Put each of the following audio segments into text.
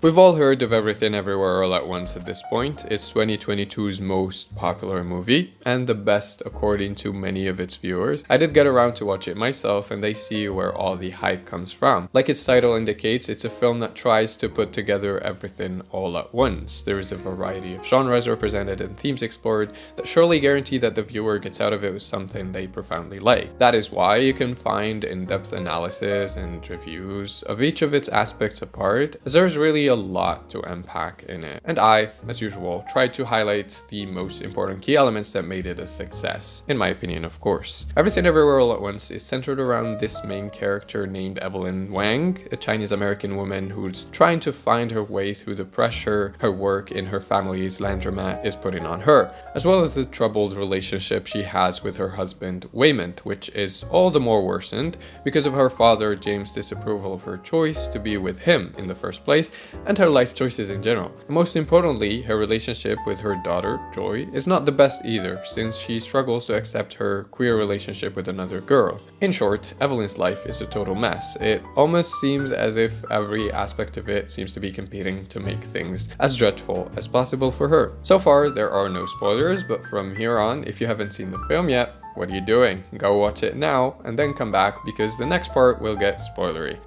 We've all heard of Everything Everywhere All at Once at this point. It's 2022's most popular movie, and the best according to many of its viewers. I did get around to watch it myself, and they see where all the hype comes from. Like its title indicates, it's a film that tries to put together everything all at once. There is a variety of genres represented and themes explored that surely guarantee that the viewer gets out of it with something they profoundly like. That is why you can find in-depth analysis and reviews of each of its aspects apart, as there's really a lot to unpack in it. And I, as usual, tried to highlight the most important key elements that made it a success, in my opinion of course. Everything Everywhere All at Once is centered around this main character named Evelyn Wang, a Chinese-American woman who's trying to find her way through the pressure her work in her family's laundromat is putting on her, as well as the troubled relationship she has with her husband Waymond, which is all the more worsened because of her father James' disapproval of her choice to be with him in the first place, and her life choices in general. And most importantly, her relationship with her daughter, Joy, is not the best either, since she struggles to accept her queer relationship with another girl. In short, Evelyn's life is a total mess. It almost seems as if every aspect of it seems to be competing to make things as dreadful as possible for her. So far, there are no spoilers, but from here on, if you haven't seen the film yet, what are you doing? Go watch it now and then come back, because the next part will get spoilery.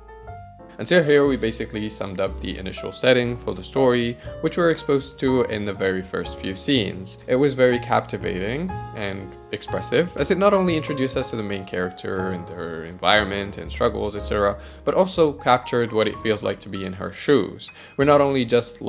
Until here, we basically summed up the initial setting for the story, which we're exposed to in the very first few scenes. It was very captivating and expressive, as it not only introduced us to the main character and her environment and struggles, etc., but also captured what it feels like to be in her shoes. We're not only just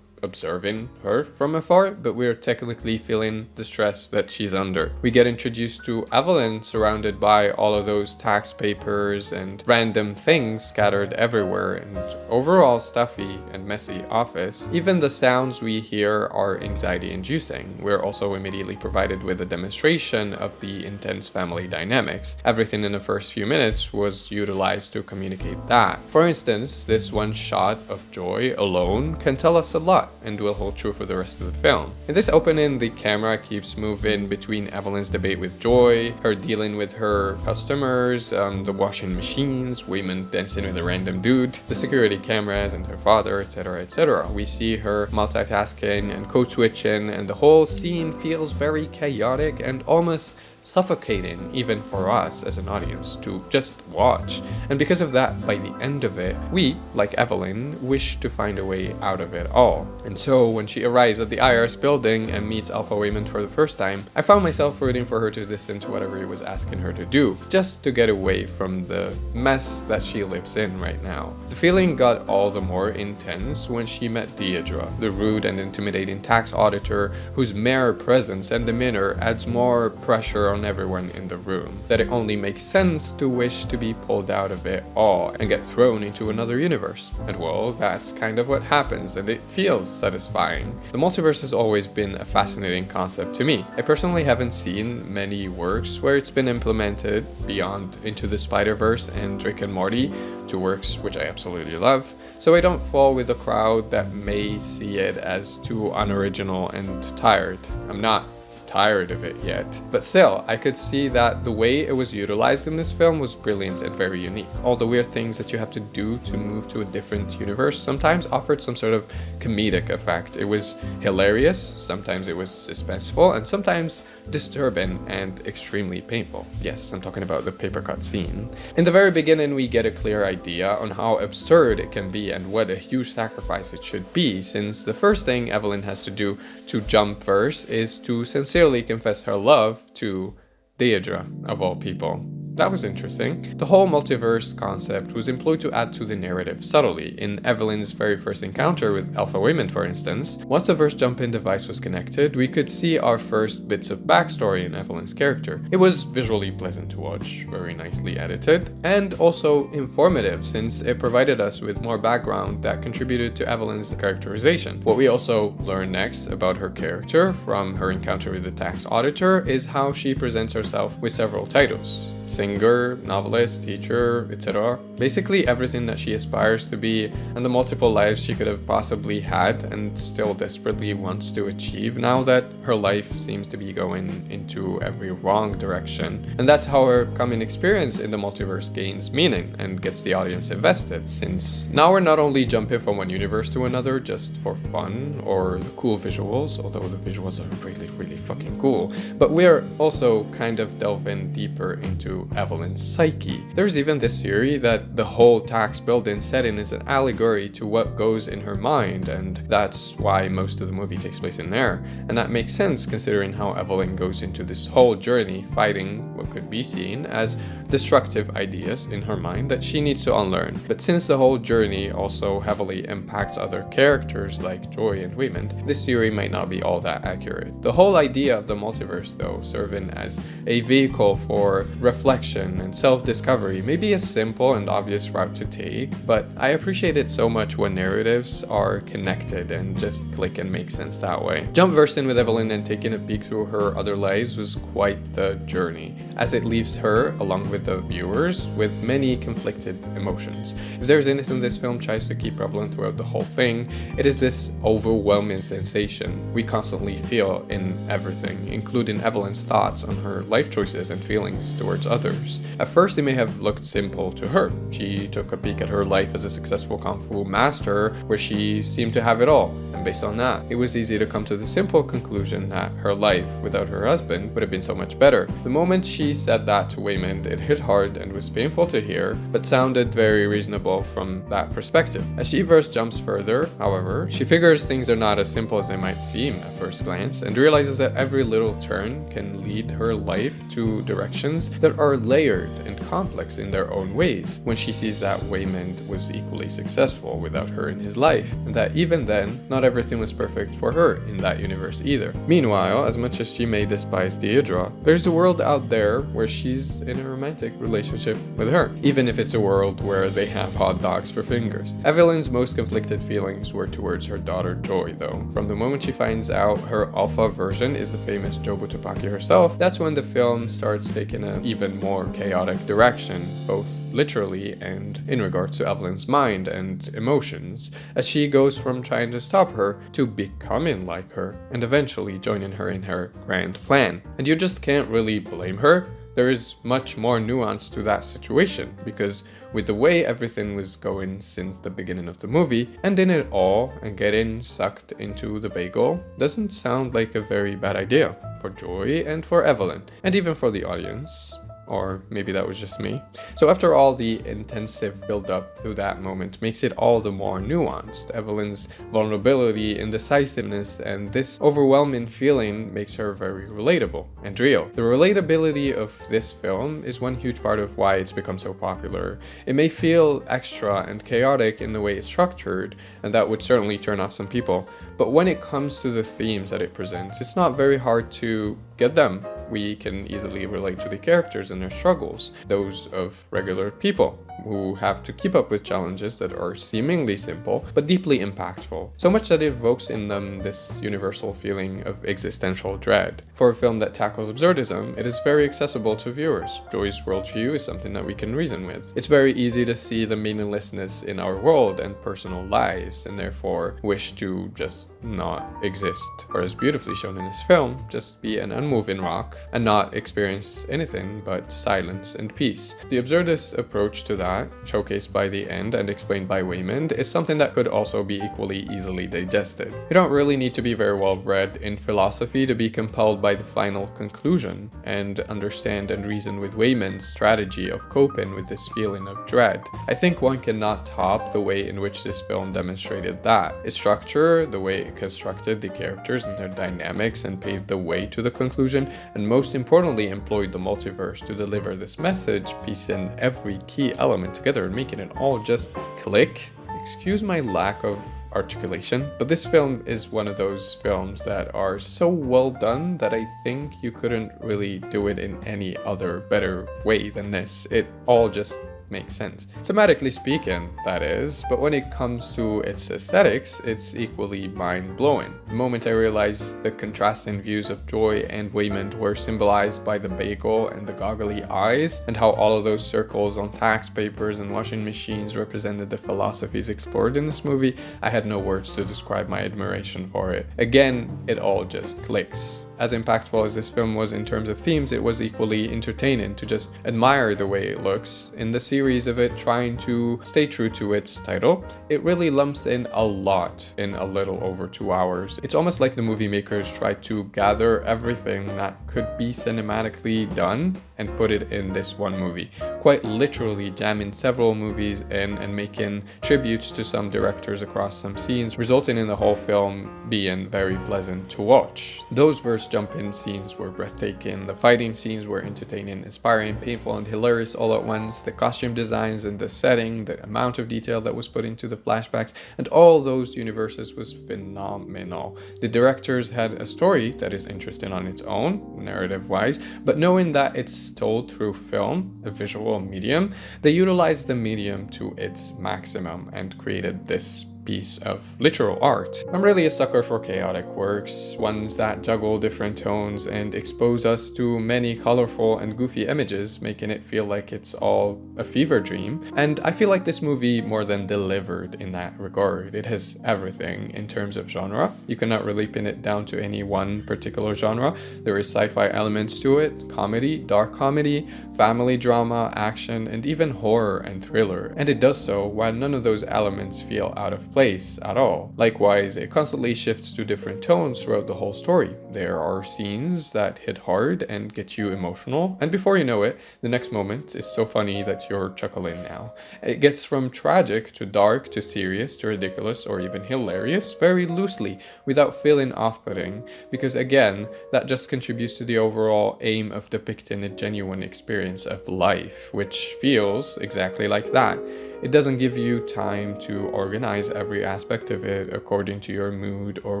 observing her from afar, but we're technically feeling the stress that she's under. We get introduced to Evelyn surrounded by all of those tax papers and random things scattered everywhere, and overall stuffy and messy office. Even the sounds we hear are anxiety inducing. We're also immediately provided with a demonstration of the intense family dynamics. Everything in the first few minutes was utilized to communicate that. For instance, this one shot of Joy alone can tell us a lot, and will hold true for the rest of the film. In this opening, the camera keeps moving between Evelyn's debate with Joy, her dealing with her customers, the washing machines, Waymond dancing with a random dude, the security cameras, and her father, etc., etc. We see her multitasking and code switching, and the whole scene feels very chaotic and almost suffocating, even for us as an audience, to just watch. And because of that, by the end of it, we, like Evelyn, wish to find a way out of it all. And so when she arrives at the IRS building and meets Alpha Waymond for the first time, I found myself rooting for her to listen to whatever he was asking her to do, just to get away from the mess that she lives in right now. The feeling got all the more intense when she met Deidre, the rude and intimidating tax auditor whose mere presence and demeanor adds more pressure on everyone in the room, that it only makes sense to wish to be pulled out of it all and get thrown into another universe. And well, that's kind of what happens, and it feels satisfying. The multiverse has always been a fascinating concept to me. I personally haven't seen many works where it's been implemented beyond Into the Spider-Verse and Rick and Morty, two works which I absolutely love, so I don't fall with the crowd that may see it as too unoriginal and tired. I'm not tired of it yet, but still, I could see that the way it was utilized in this film was brilliant and very unique. All the weird things that you have to do to move to a different universe sometimes offered some sort of comedic effect. It was hilarious, sometimes it was suspenseful, and sometimes disturbing and extremely painful. Yes, I'm talking about the paper cut scene. In the very beginning, we get a clear idea on how absurd it can be and what a huge sacrifice it should be, since the first thing Evelyn has to do to jump verse is to sincerely confess her love to Deidre, of all people. That was interesting. The whole multiverse concept was employed to add to the narrative subtly. In Evelyn's very first encounter with Alpha Waymond, for instance, once the verse jump-in device was connected, we could see our first bits of backstory in Evelyn's character. It was visually pleasant to watch, very nicely edited, and also informative, since it provided us with more background that contributed to Evelyn's characterization. What we also learn next about her character from her encounter with the tax auditor is how she presents herself with several titles. singer, novelist, teacher, etc. Basically everything that she aspires to be, and the multiple lives she could have possibly had and still desperately wants to achieve now that her life seems to be going into every wrong direction. And that's how her common experience in the multiverse gains meaning and gets the audience invested, since now we're not only jumping from one universe to another just for fun or the cool visuals, although the visuals are really fucking cool, but we're also kind of delving deeper into Evelyn's psyche. There's even this theory that the whole tax building setting is an allegory to what goes in her mind, and that's why most of the movie takes place in there. And that makes sense considering how Evelyn goes into this whole journey fighting what could be seen as destructive ideas in her mind that she needs to unlearn. But since the whole journey also heavily impacts other characters like Joy and Waymond, this theory might not be all that accurate. The whole idea of the multiverse, though, serving as a vehicle for reflection and self-discovery may be a simple and obvious route to take, but I appreciate it so much when narratives are connected and just click and make sense that way. Jump versing with Evelyn and taking a peek through her other lives was quite the journey, as it leaves her, along with the viewers, with many conflicted emotions. If there's anything this film tries to keep prevalent throughout the whole thing, it is this overwhelming sensation we constantly feel in everything, including Evelyn's thoughts on her life choices and feelings towards others. At first, it may have looked simple to her. She took a peek at her life as a successful Kung Fu master, where she seemed to have it all, and based on that, it was easy to come to the simple conclusion that her life without her husband would have been so much better. The moment she said that to Waymond, it hit hard and was painful to hear, but sounded very reasonable from that perspective. As she verse jumps further, however, she figures things are not as simple as they might seem at first glance, and realizes that every little turn can lead her life to directions that are layered and complex in their own ways. When she sees that Waymond was equally successful without her in his life, and that even then, not everything was perfect for her in that universe either. Meanwhile, as much as she may despise Deirdre, there's a world out there where she's in a romantic relationship with her, even if it's a world where they have hot dogs for fingers. Evelyn's most conflicted feelings were towards her daughter Joy, though. From the moment she finds out her alpha version is the famous Jobu Tupaki herself, that's when the film starts taking an even more chaotic direction, both literally and in regards to Evelyn's mind and emotions, as she goes from trying to stop her to becoming like her, and eventually joining her in her grand plan. And you just can't really blame her. There is much more nuance to that situation, because with the way everything was going since the beginning of the movie, ending it all and getting sucked into the bagel doesn't sound like a very bad idea for Joy and for Evelyn, and even for the audience. Or maybe that was just me. So after all the intensive build-up to that moment makes it all the more nuanced. Evelyn's vulnerability, indecisiveness, and this overwhelming feeling makes her very relatable and real. The relatability of this film is one huge part of why it's become so popular. It may feel extra and chaotic in the way it's structured, and that would certainly turn off some people, but when it comes to the themes that it presents, it's not very hard to get them. We can easily relate to the characters and their struggles, those of regular people who have to keep up with challenges that are seemingly simple but deeply impactful, so much that it evokes in them this universal feeling of existential dread. For a film that tackles absurdism, it is very accessible to viewers. Joy's worldview is something that we can reason with. It's very easy to see the meaninglessness in our world and personal lives, and therefore wish to just not exist, or as beautifully shown in this film, just be an unmoving rock and not experience anything but silence and peace. The absurdist approach to that, showcased by the end and explained by Waymond, is something that could also be equally easily digested. You don't really need to be very well read in philosophy to be compelled by the final conclusion and understand and reason with Waymond's strategy of coping with this feeling of dread. I think one cannot top the way in which this film demonstrated that. Its structure, the way it constructed the characters and their dynamics and paved the way to the conclusion, and most importantly employed the multiverse to deliver this message, piecing every key element together and making it all just click. Excuse my lack of articulation, but this film is one of those films that are so well done that I think you couldn't really do it in any other better way than this. It all just make sense. Thematically speaking, that is, but when it comes to its aesthetics, it's equally mind-blowing. The moment I realized the contrasting views of Joy and Waymond were symbolized by the bagel and the goggly eyes, and how all of those circles on tax papers and washing machines represented the philosophies explored in this movie, I had no words to describe my admiration for it. Again, it all just clicks. As impactful as this film was in terms of themes, it was equally entertaining to just admire the way it looks. In the series of it trying to stay true to its title, it really lumps in a lot in a little over 2 hours. It's almost like the movie makers tried to gather everything that could be cinematically done and put it in this one movie, quite literally jamming several movies in and making tributes to some directors across some scenes, resulting in the whole film being very pleasant to watch. Those verse jump-in scenes were breathtaking, the fighting scenes were entertaining, inspiring, painful, and hilarious all at once, the costume designs and the setting, the amount of detail that was put into the flashbacks, and all those universes was phenomenal. The directors had a story that is interesting on its own, narrative-wise, but knowing that it's told through film, a visual medium, they utilized the medium to its maximum and created this piece of literal art. I'm really a sucker for chaotic works, ones that juggle different tones and expose us to many colorful and goofy images, making it feel like it's all a fever dream. And I feel like this movie more than delivered in that regard. It has everything in terms of genre. You cannot really pin it down to any one particular genre. There is sci-fi elements to it, comedy, dark comedy, family drama, action, and even horror and thriller. And it does so while none of those elements feel out of place at all. Likewise, it constantly shifts to different tones throughout the whole story. There are scenes that hit hard and get you emotional, and before you know it, the next moment is so funny that you're chuckling now. It gets from tragic to dark to serious to ridiculous or even hilarious very loosely without feeling off-putting, because again, that just contributes to the overall aim of depicting a genuine experience of life, which feels exactly like that. It doesn't give you time to organize every aspect of it according to your mood or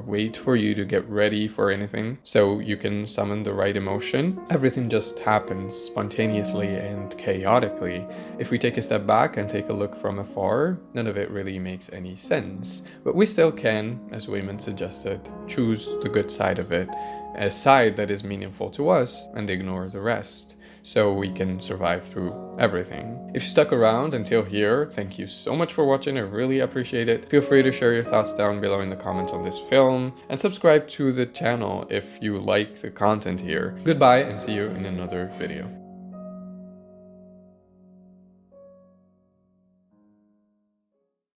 wait for you to get ready for anything so you can summon the right emotion. Everything just happens spontaneously and chaotically. If we take a step back and take a look from afar, none of it really makes any sense. But we still can, as Waymond suggested, choose the good side of it, a side that is meaningful to us, and ignore the rest, so we can survive through everything. If you stuck around until here, thank you so much for watching, I really appreciate it. Feel free to share your thoughts down below in the comments on this film, and subscribe to the channel if you like the content here. Goodbye, and see you in another video.